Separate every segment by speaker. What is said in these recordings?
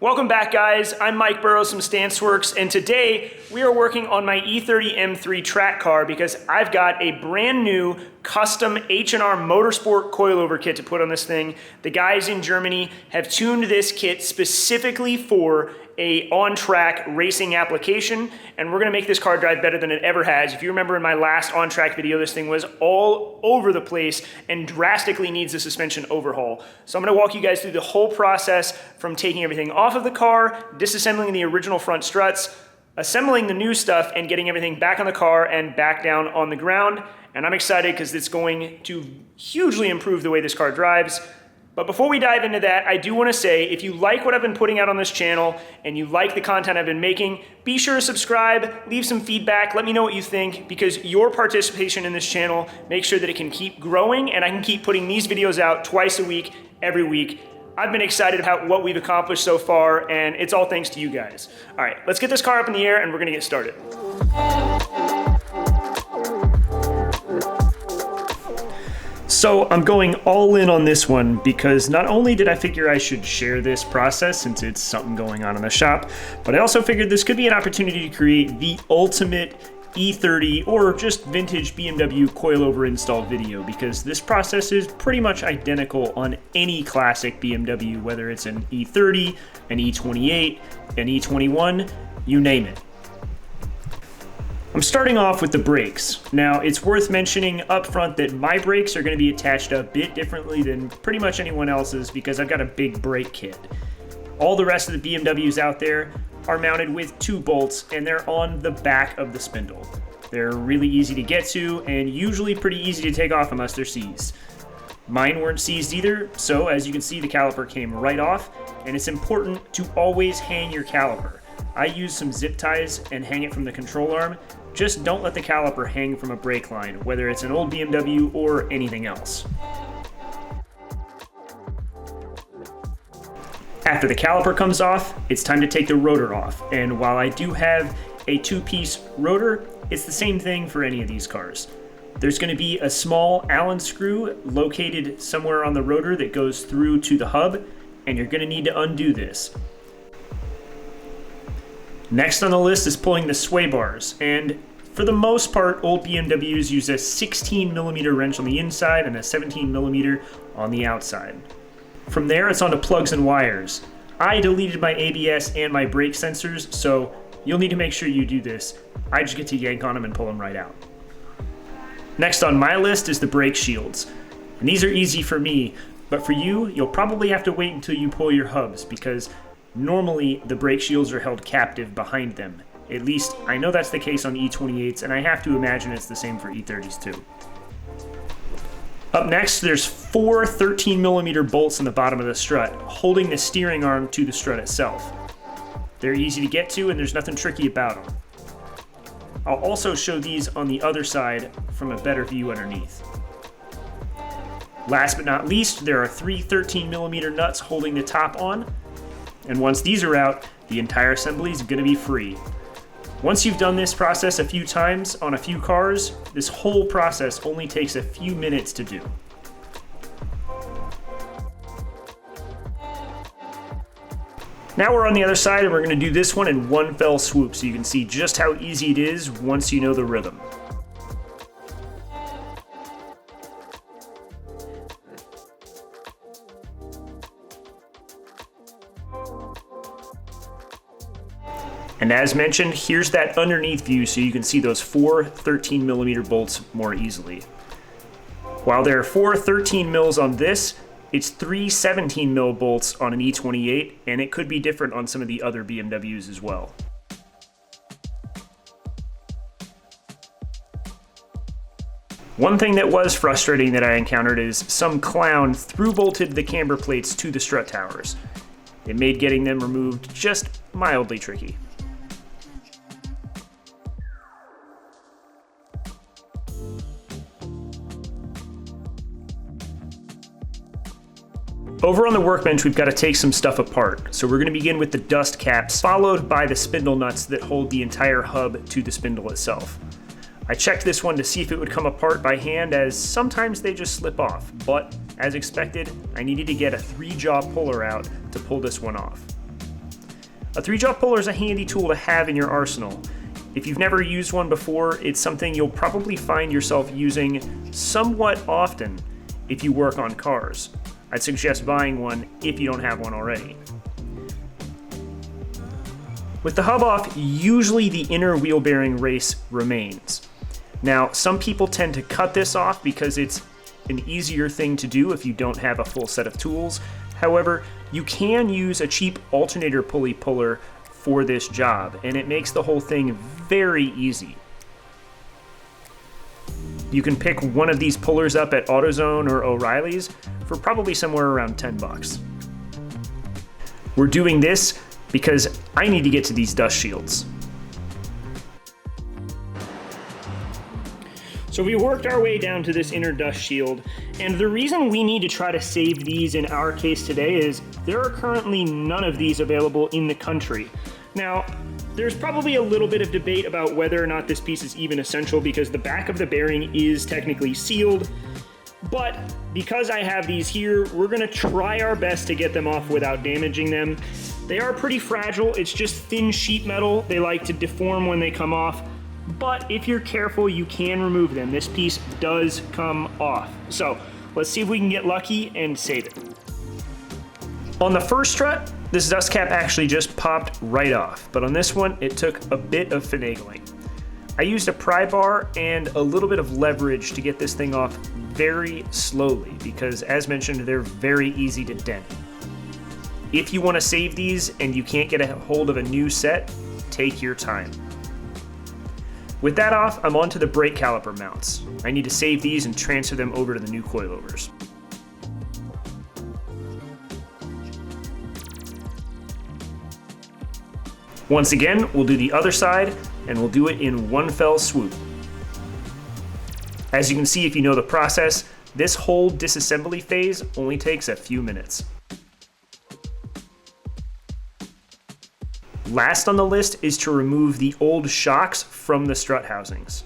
Speaker 1: Welcome back, guys. I'm Mike Burrows from StanceWorks, and today we are working on my E30 M3 track car because I've got a brand new custom H&R Motorsport coilover kit to put on this thing. The guys in Germany have tuned this kit specifically for a on-track racing application, and we're gonna make this car drive better than it ever has. If you remember in my last on-track video, this thing was all over the place and drastically needs a suspension overhaul. So I'm gonna walk you guys through the whole process from taking everything off of the car, disassembling the original front struts, assembling the new stuff, and getting everything back on the car and back down on the ground. And I'm excited because it's going to hugely improve the way this car drives. But before we dive into that, I do want to say, if you like what I've been putting out on this channel and you like the content I've been making, be sure to subscribe, leave some feedback, let me know what you think, because your participation in this channel makes sure that it can keep growing and I can keep putting these videos out twice a week, every week. I've been excited about what we've accomplished so far, and it's all thanks to you guys. All right, let's get this car up in the air and we're gonna get started. So I'm going all in on this one because not only did I figure I should share this process since it's something going on in the shop, but I also figured this could be an opportunity to create the ultimate E30 or just vintage BMW coilover install video, because this process is pretty much identical on any classic BMW, whether it's an E30, an E28, an E21, you name it. I'm starting off with the brakes. Now, it's worth mentioning up front that my brakes are going to be attached a bit differently than pretty much anyone else's because I've got a big brake kit. All the rest of the BMWs out there are mounted with 2 bolts and they're on the back of the spindle. They're really easy to get to and usually pretty easy to take off unless they're seized. Mine weren't seized either, so as you can see, the caliper came right off, and it's important to always hang your caliper. I use some zip ties and hang it from the control arm. Just don't let the caliper hang from a brake line, whether it's an old BMW or anything else. After the caliper comes off, it's time to take the rotor off. And while I do have a 2-piece rotor, it's the same thing for any of these cars. There's going to be a small Allen screw located somewhere on the rotor that goes through to the hub, and you're going to need to undo this. Next on the list is pulling the sway bars, and for the most part, old BMWs use a 16mm wrench on the inside and a 17mm on the outside. From there, it's on to plugs and wires. I deleted my ABS and my brake sensors, so you'll need to make sure you do this. I just get to yank on them and pull them right out. Next on my list is the brake shields, and these are easy for me, but for you, you'll probably have to wait until you pull your hubs because normally, the brake shields are held captive behind them. At least, I know that's the case on E28s, and I have to imagine it's the same for E30s too. Up next, there's 4 13mm bolts in the bottom of the strut, holding the steering arm to the strut itself. They're easy to get to, and there's nothing tricky about them. I'll also show these on the other side from a better view underneath. Last but not least, there are 3 13mm nuts holding the top on. And once these are out, the entire assembly is going to be free. Once you've done this process a few times on a few cars, this whole process only takes a few minutes to do. Now we're on the other side and we're going to do this one in one fell swoop so you can see just how easy it is once you know the rhythm. And as mentioned, here's that underneath view so you can see those 4 13mm bolts more easily. While there are 4 13mm on this, it's 3 17mm bolts on an E28, and it could be different on some of the other BMWs as well. One thing that was frustrating that I encountered is some clown through-bolted the camber plates to the strut towers. It made getting them removed just mildly tricky. Over on the workbench, we've got to take some stuff apart. So we're going to begin with the dust caps, followed by the spindle nuts that hold the entire hub to the spindle itself. I checked this one to see if it would come apart by hand, as sometimes they just slip off, but as expected, I needed to get a 3-jaw puller out to pull this one off. A 3-jaw puller is a handy tool to have in your arsenal. If you've never used one before, it's something you'll probably find yourself using somewhat often if you work on cars. I'd suggest buying one if you don't have one already. With the hub off, usually the inner wheel bearing race remains. Now, some people tend to cut this off because it's an easier thing to do if you don't have a full set of tools. However, you can use a cheap alternator pulley puller for this job, and it makes the whole thing very easy. You can pick one of these pullers up at AutoZone or O'Reilly's for probably somewhere around 10 bucks. We're doing this because I need to get to these dust shields. So we worked our way down to this inner dust shield, and the reason we need to try to save these in our case today is there are currently none of these available in the country. Now, there's probably a little bit of debate about whether or not this piece is even essential because the back of the bearing is technically sealed, but because I have these here, we're gonna try our best to get them off without damaging them. They are pretty fragile, it's just thin sheet metal. They like to deform when they come off, but if you're careful, you can remove them. This piece does come off. So let's see if we can get lucky and save it. On the first strut, this dust cap actually just popped right off, but on this one, it took a bit of finagling. I used a pry bar and a little bit of leverage to get this thing off very slowly because, as mentioned, they're very easy to dent. If you want to save these and you can't get a hold of a new set, take your time. With that off, I'm on to the brake caliper mounts. I need to save these and transfer them over to the new coilovers. Once again, we'll do the other side, and we'll do it in one fell swoop. As you can see if you know the process, this whole disassembly phase only takes a few minutes. Last on the list is to remove the old shocks from the strut housings.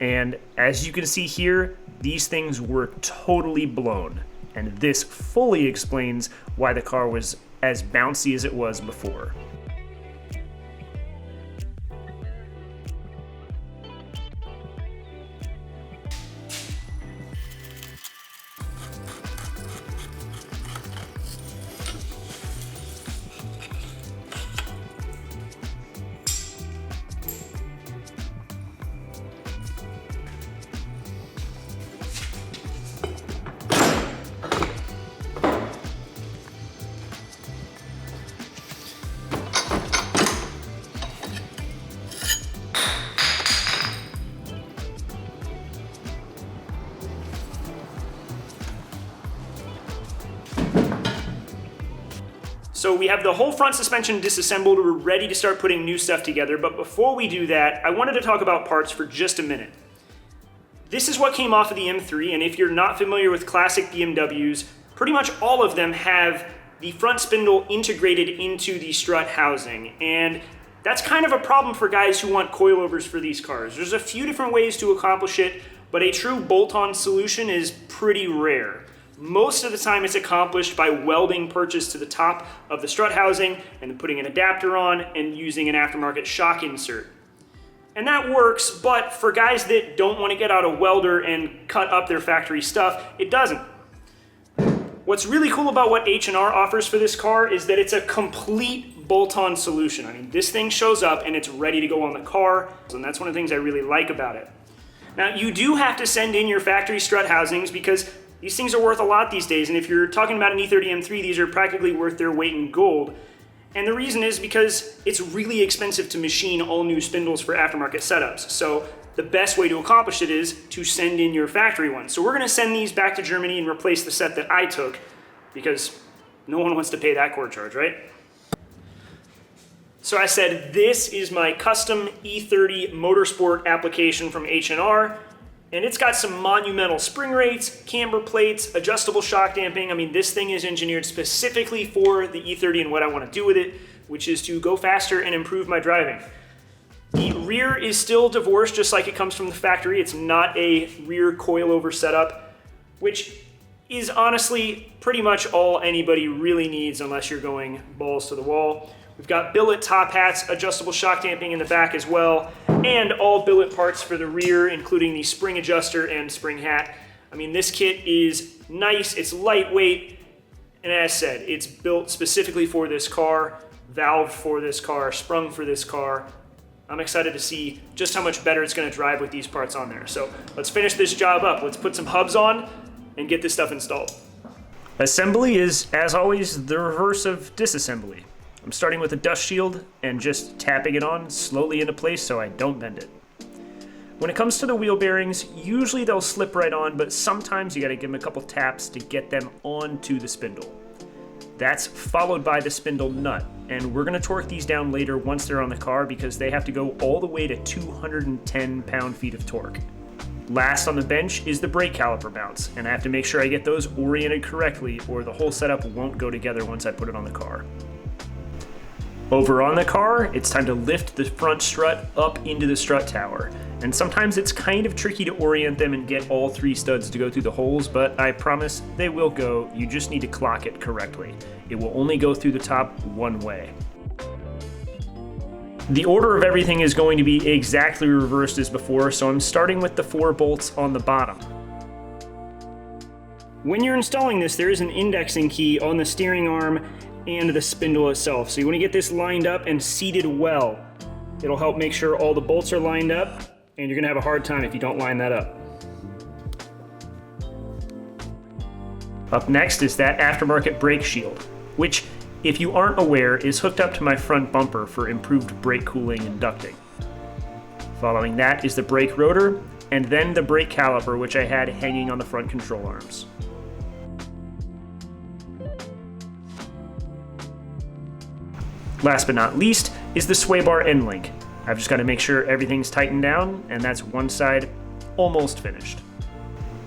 Speaker 1: And as you can see here, these things were totally blown. And this fully explains why the car was as bouncy as it was before. So we have the whole front suspension disassembled, we're ready to start putting new stuff together, but before we do that, I wanted to talk about parts for just a minute. This is what came off of the M3, and if you're not familiar with classic BMWs, pretty much all of them have the front spindle integrated into the strut housing, and that's kind of a problem for guys who want coilovers for these cars. There's a few different ways to accomplish it, but a true bolt-on solution is pretty rare. Most of the time it's accomplished by welding purchase to the top of the strut housing and then putting an adapter on and using an aftermarket shock insert. And that works, but for guys that don't want to get out a welder and cut up their factory stuff, it doesn't. What's really cool about what H&R offers for this car is that it's a complete bolt-on solution. I mean, this thing shows up and it's ready to go on the car, and that's one of the things I really like about it. Now, you do have to send in your factory strut housings because these things are worth a lot these days, and if you're talking about an E30 M3, these are practically worth their weight in gold. And the reason is because it's really expensive to machine all new spindles for aftermarket setups. So the best way to accomplish it is to send in your factory ones. So we're gonna send these back to Germany and replace the set that I took because no one wants to pay that core charge, right? So I said, this is my custom E30 Motorsport application from H&R. And it's got some monumental spring rates, camber plates, adjustable shock damping. I mean, this thing is engineered specifically for the E30 and what I want to do with it, which is to go faster and improve my driving. The rear is still divorced just like it comes from the factory. It's not a rear coilover setup, which is honestly pretty much all anybody really needs unless you're going balls to the wall. We've got billet top hats, adjustable shock damping in the back as well, and all billet parts for the rear, including the spring adjuster and spring hat. I mean, this kit is nice, it's lightweight, and as said, it's built specifically for this car, valved for this car, sprung for this car. I'm excited to see just how much better it's gonna drive with these parts on there. So let's finish this job up. Let's put some hubs on and get this stuff installed. Assembly is, as always, the reverse of disassembly. I'm starting with a dust shield and just tapping it on slowly into place so I don't bend it. When it comes to the wheel bearings, usually they'll slip right on, but sometimes you gotta give them a couple taps to get them onto the spindle. That's followed by the spindle nut, and we're gonna torque these down later once they're on the car because they have to go all the way to 210 pound-feet of torque. Last on the bench is the brake caliper mounts, and I have to make sure I get those oriented correctly or the whole setup won't go together once I put it on the car. Over on the car, it's time to lift the front strut up into the strut tower. And sometimes it's kind of tricky to orient them and get all 3 studs to go through the holes, but I promise they will go. You just need to clock it correctly. It will only go through the top one way. The order of everything is going to be exactly reversed as before, so I'm starting with the 4 bolts on the bottom. When you're installing this, there is an indexing key on the steering arm and the spindle itself. So you want to get this lined up and seated well. It'll help make sure all the bolts are lined up, and you're going to have a hard time if you don't line that up. Up next is that aftermarket brake shield, which, if you aren't aware, is hooked up to my front bumper for improved brake cooling and ducting. Following that is the brake rotor, and then the brake caliper, which I had hanging on the front control arms. Last but not least is the sway bar end link. I've just got to make sure everything's tightened down, and that's one side almost finished.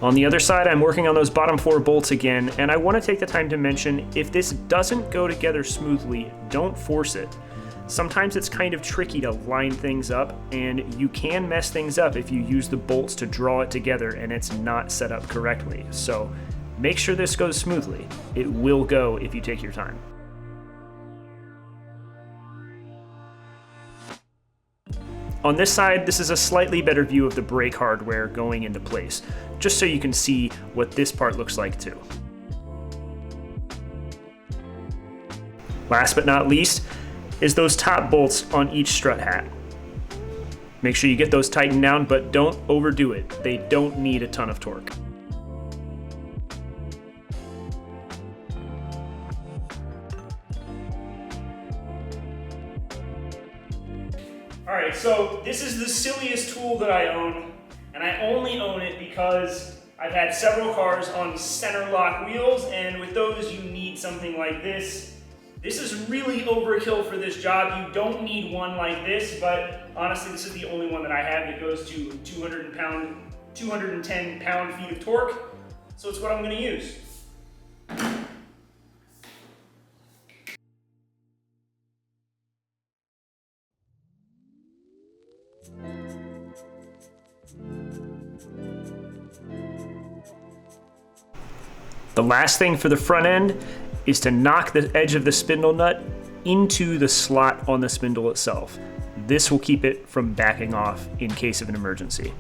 Speaker 1: On the other side, I'm working on those bottom 4 bolts again, and I want to take the time to mention, if this doesn't go together smoothly, don't force it. Sometimes it's kind of tricky to line things up, and you can mess things up if you use the bolts to draw it together and it's not set up correctly. So make sure this goes smoothly. It will go if you take your time. On this side, this is a slightly better view of the brake hardware going into place, just so you can see what this part looks like too. Last but not least is those top bolts on each strut hat. Make sure you get those tightened down, but don't overdo it. They don't need a ton of torque. Alright, so this is the silliest tool that I own, and I only own it because I've had several cars on center lock wheels, and with those you need something like this. This is really overkill for this job. You don't need one like this, but honestly this is the only one that I have that goes to 210 pound-feet of torque, so it's what I'm going to use. The last thing for the front end is to knock the edge of the spindle nut into the slot on the spindle itself. This will keep it from backing off in case of an emergency.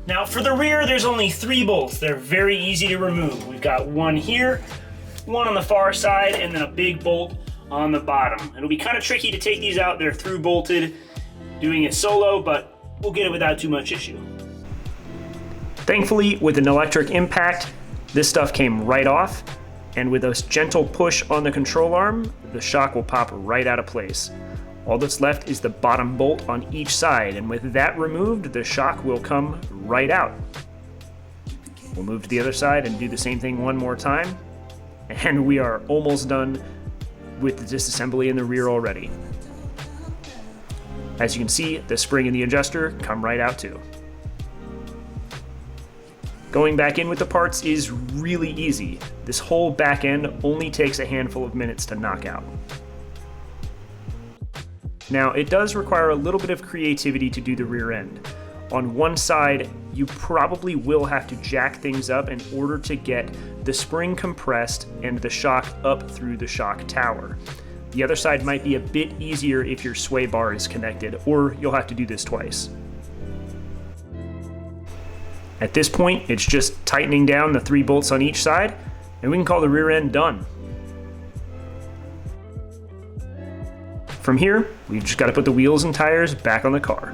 Speaker 1: Now for the rear, there's only 3 bolts. They're very easy to remove. We've got one here, one on the far side, and then a big bolt on the bottom. It'll be kind of tricky to take these out. They're through bolted, doing it solo, but we'll get it without too much issue. Thankfully, with an electric impact, this stuff came right off, and with a gentle push on the control arm, the shock will pop right out of place. All that's left is the bottom bolt on each side, and with that removed, the shock will come right out. We'll move to the other side and do the same thing one more time, and we are almost done with the disassembly in the rear already. As you can see, the spring and the adjuster come right out too. Going back in with the parts is really easy. This whole back end only takes a handful of minutes to knock out. Now, it does require a little bit of creativity to do the rear end. On one side, you probably will have to jack things up in order to get the spring compressed and the shock up through the shock tower. The other side might be a bit easier if your sway bar is connected, or you'll have to do this twice. At this point, it's just tightening down the 3 bolts on each side, and we can call the rear end done. From here, we've just got to put the wheels and tires back on the car.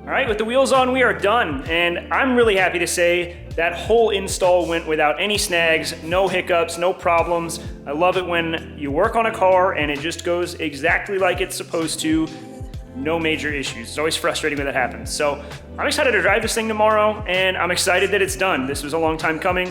Speaker 1: All right, with the wheels on, we are done, and I'm really happy to say that whole install went without any snags, no hiccups, no problems. I love it when you work on a car and it just goes exactly like it's supposed to, no major issues. It's always frustrating when that happens. So I'm excited to drive this thing tomorrow, and I'm excited that it's done. This was a long time coming.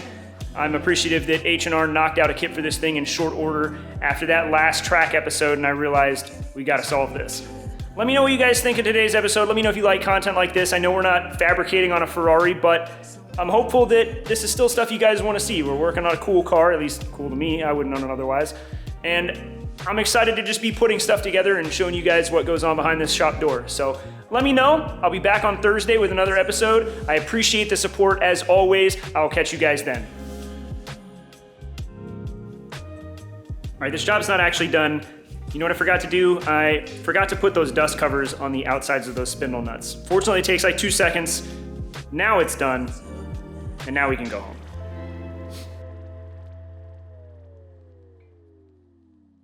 Speaker 1: I'm appreciative that H&R knocked out a kit for this thing in short order after that last track episode, and I realized we gotta solve this. Let me know what you guys think of today's episode. Let me know if you like content like this. I know we're not fabricating on a Ferrari, but I'm hopeful that this is still stuff you guys want to see. We're working on a cool car, at least cool to me. I wouldn't own it otherwise. And I'm excited to just be putting stuff together and showing you guys what goes on behind this shop door. So let me know. I'll be back on Thursday with another episode. I appreciate the support as always. I'll catch you guys then. All right, this job's not actually done. You know what I forgot to do? I forgot to put those dust covers on the outsides of those spindle nuts. Fortunately, it takes like 2 seconds. Now it's done, and now we can go home.